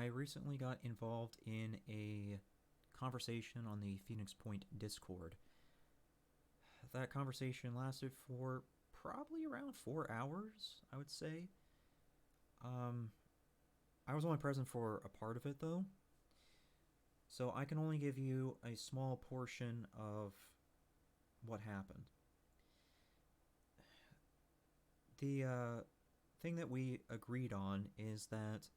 I recently got involved in a conversation on the Phoenix Point Discord. That conversation lasted for probably around 4 hours, I would say. Um, I was only present for a part of it though, so I can only give you a small portion of what happened. The thing that we agreed on is that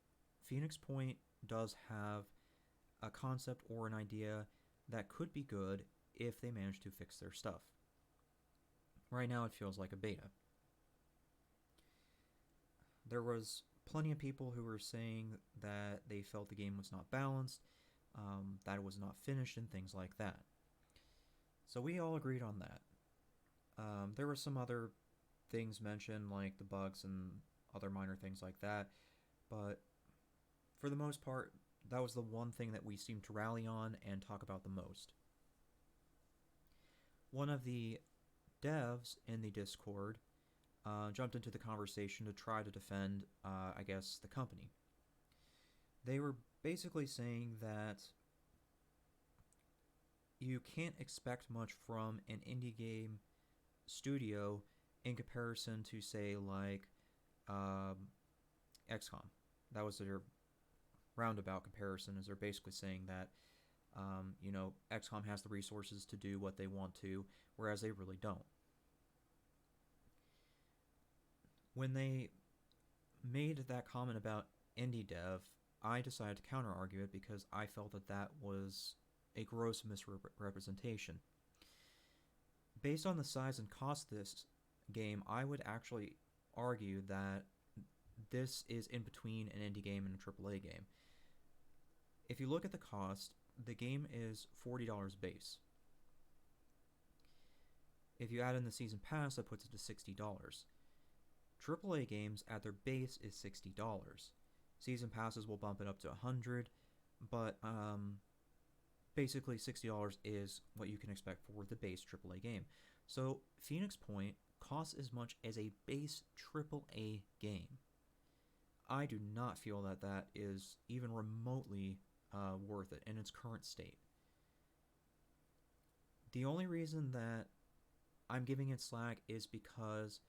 Phoenix Point does have a concept or an idea that could be good if they manage to fix their stuff. Right now, it feels like a beta. There was plenty of people who were saying that they felt the game was not balanced, that it was not finished, and things like that. So we all agreed on that. There were some other things mentioned, like the bugs and other minor things like that, but for the most part, that was the one thing that we seemed to rally on and talk about the most. One of the devs in the Discord jumped into the conversation to try to defend, I guess, the company. They were basically saying that you can't expect much from an indie game studio in comparison to, say, like XCOM. That was their roundabout comparison, is they're basically saying that XCOM has the resources to do what they want to, whereas they really don't. When they made that comment about indie dev, I decided to counter argue it because I felt that that was a gross misrepresentation. Based on the size and cost of this game, I would actually argue that this is in between an indie game and a AAA game. If you look at the cost, the game is $40 base. If you add in the season pass, that puts it to $60. AAA games at their base is $60. Season passes will bump it up to $100, but basically $60 is what you can expect for the base AAA game. So Phoenix Point costs as much as a base AAA game. I do not feel that that is even remotely worth it in its current state. The only reason that I'm giving it slack is because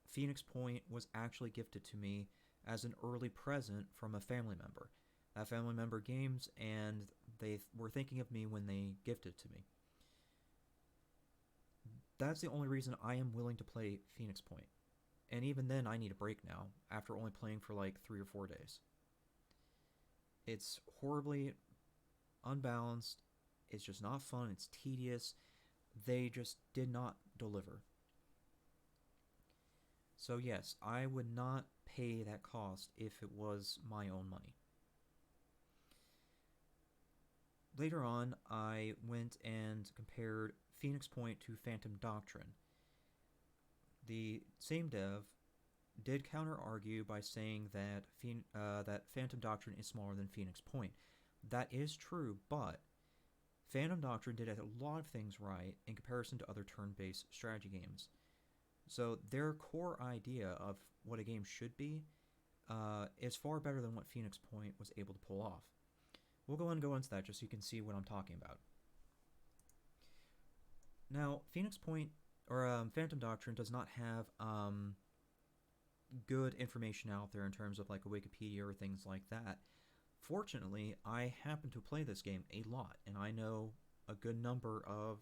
Phoenix Point was actually gifted to me as an early present from a family member. That family member games, and they were thinking of me when they gifted it to me. That's the only reason I am willing to play Phoenix Point. And even then, I need a break now, after only playing for like 3 or 4 days. It's horribly unbalanced, it's just not fun, it's tedious. They just did not deliver. So yes, I would not pay that cost if it was my own money. Later on, I went and compared Phoenix Point to Phantom Doctrine. The same dev did counter-argue by saying that that Phantom Doctrine is smaller than Phoenix Point. That is true, but Phantom Doctrine did a lot of things right in comparison to other turn-based strategy games. So their core idea of what a game should be is far better than what Phoenix Point was able to pull off. We'll go into that just so you can see what I'm talking about. Now, Phoenix Point, or Phantom Doctrine, does not have good information out there in terms of like a Wikipedia or things like that. Fortunately, I happen to play this game a lot, and I know a good number of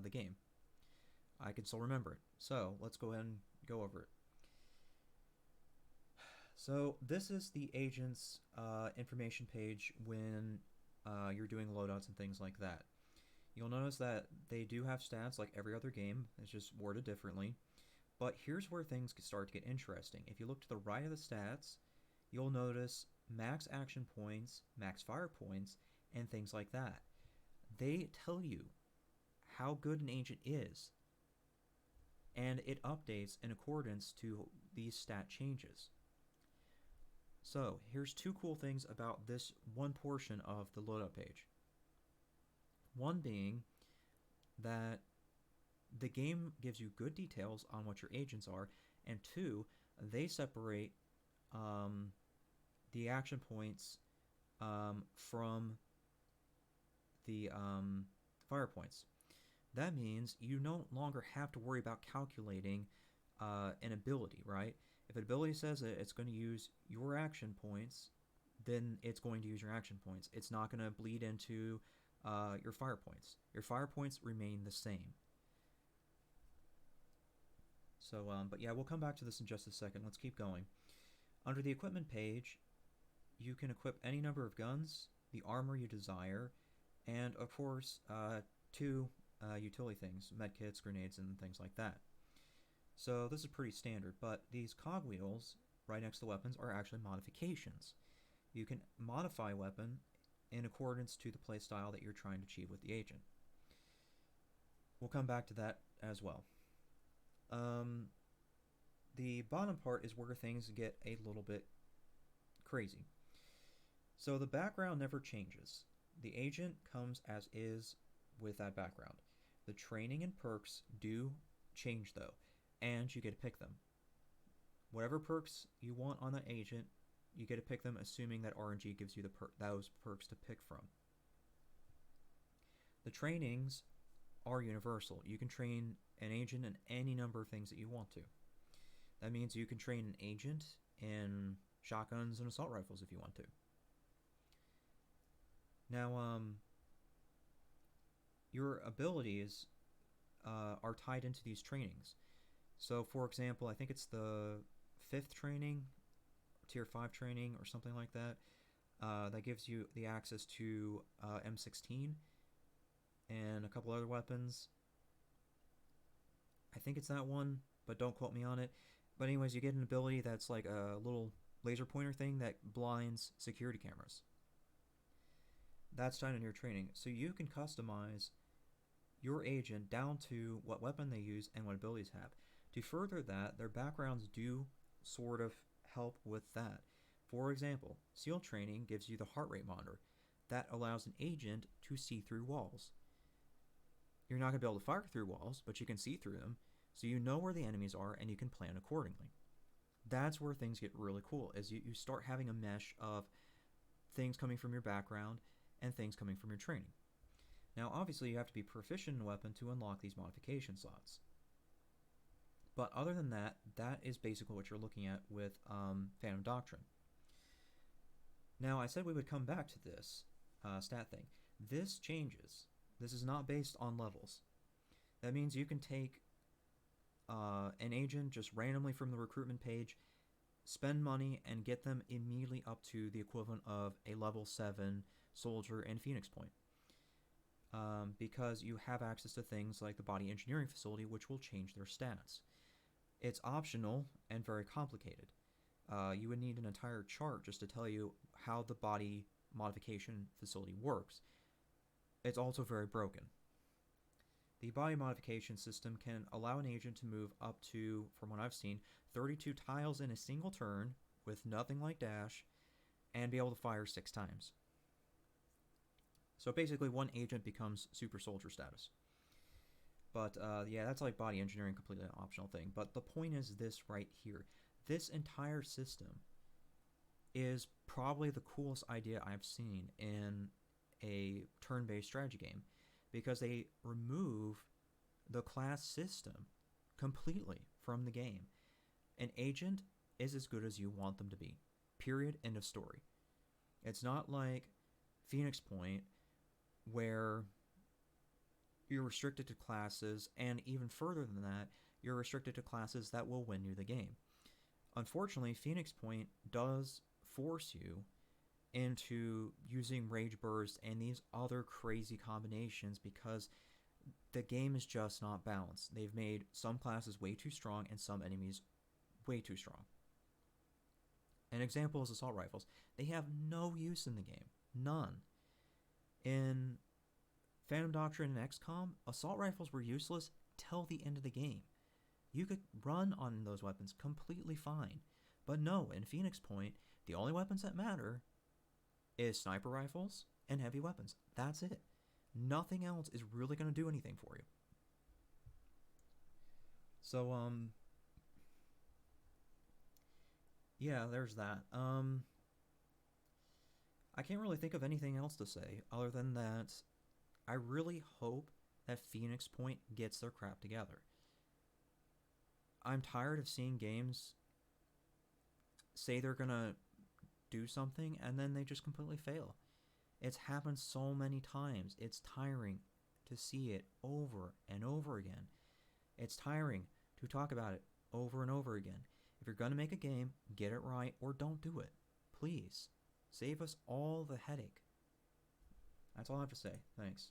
the game. I can still remember it. So let's go ahead and go over it. So this is the agent's information page when you're doing loadouts and things like that. You'll notice that they do have stats like every other game. It's just worded differently. But here's where things start to get interesting. If you look to the right of the stats, you'll notice max action points, max fire points, and things like that. They tell you how good an agent is, and it updates in accordance to these stat changes. So here's two cool things about this one portion of the loadout page. One being that the game gives you good details on what your agents are, and two, they separate the action points from the fire points. That means you no longer have to worry about calculating an ability, right? If an ability says it's going to use your action points, then it's going to use your action points. It's not going to bleed into your fire points. Your fire points remain the same. So, but yeah, we'll come back to this in just a second. Let's keep going. Under the equipment page, you can equip any number of guns, the armor you desire, and of course, two utility things, medkits, grenades, and things like that. So this is pretty standard, but these cogwheels right next to weapons are actually modifications. You can modify a weapon in accordance to the playstyle that you're trying to achieve with the agent. We'll come back to that as well. The bottom part is where things get a little bit crazy. So the background never changes. The agent comes as is with that background. The training and perks do change though, and you get to pick them. Whatever perks you want on that agent, you get to pick them, assuming that RNG gives you those perks to pick from. The trainings are universal. You can train an agent in any number of things that you want to. That means you can train an agent in shotguns and assault rifles if you want to. Now, your abilities are tied into these trainings. So, for example, I think it's the 5th training, tier 5 training, or something like that, that gives you the access to M16 and a couple other weapons. I think it's that one, but don't quote me on it. But anyways, you get an ability that's like a little laser pointer thing that blinds security cameras. That's tied in your training. So you can customize your agent down to what weapon they use and what abilities have. To further that, their backgrounds do sort of help with that. For example, SEAL training gives you the heart rate monitor. That allows an agent to see through walls. You're not going to be able to fire through walls, but you can see through them, so you know where the enemies are and you can plan accordingly. That's where things get really cool, as you start having a mesh of things coming from your background and things coming from your training. Now, obviously, you have to be proficient in a weapon to unlock these modification slots. But other than that, that is basically what you're looking at with Phantom Doctrine. Now, I said we would come back to this stat thing. This changes. This is not based on levels. That means you can take an agent just randomly from the recruitment page, spend money, and get them immediately up to the equivalent of a level 7 soldier and Phoenix Point. Because you have access to things like the body engineering facility, which will change their stats. It's optional and very complicated. You would need an entire chart just to tell you how the body modification facility works. It's also very broken. The body modification system can allow an agent to move up to, from what I've seen, 32 tiles in a single turn with nothing like dash, and be able to fire 6 times. So basically one agent becomes super soldier status. But yeah, that's like body engineering, completely an optional thing. But the point is this right here. This entire system is probably the coolest idea I've seen in a turn-based strategy game, because they remove the class system completely from the game. An agent is as good as you want them to be. Period. End of story. It's not like Phoenix Point, where you're restricted to classes, and even further than that, you're restricted to classes that will win you the game. Unfortunately, Phoenix Point does force you into using Rage Burst and these other crazy combinations because the game is just not balanced. They've made some classes way too strong and some enemies way too strong. An example is assault rifles. They have no use in the game. None. In Phantom Doctrine and XCOM, assault rifles were useless till the end of the game. You could run on those weapons completely fine. But no, in Phoenix Point, the only weapons that matter is sniper rifles and heavy weapons. That's it. Nothing else is really going to do anything for you. So, yeah, there's that. I can't really think of anything else to say other than that I really hope that Phoenix Point gets their crap together. I'm tired of seeing games say they're gonna do something and then they just completely fail. It's happened so many times. It's tiring to see it over and over again. It's tiring to talk about it over and over again. If you're gonna make a game, get it right or don't do it. Please. Save us all the headache. That's all I have to say. Thanks.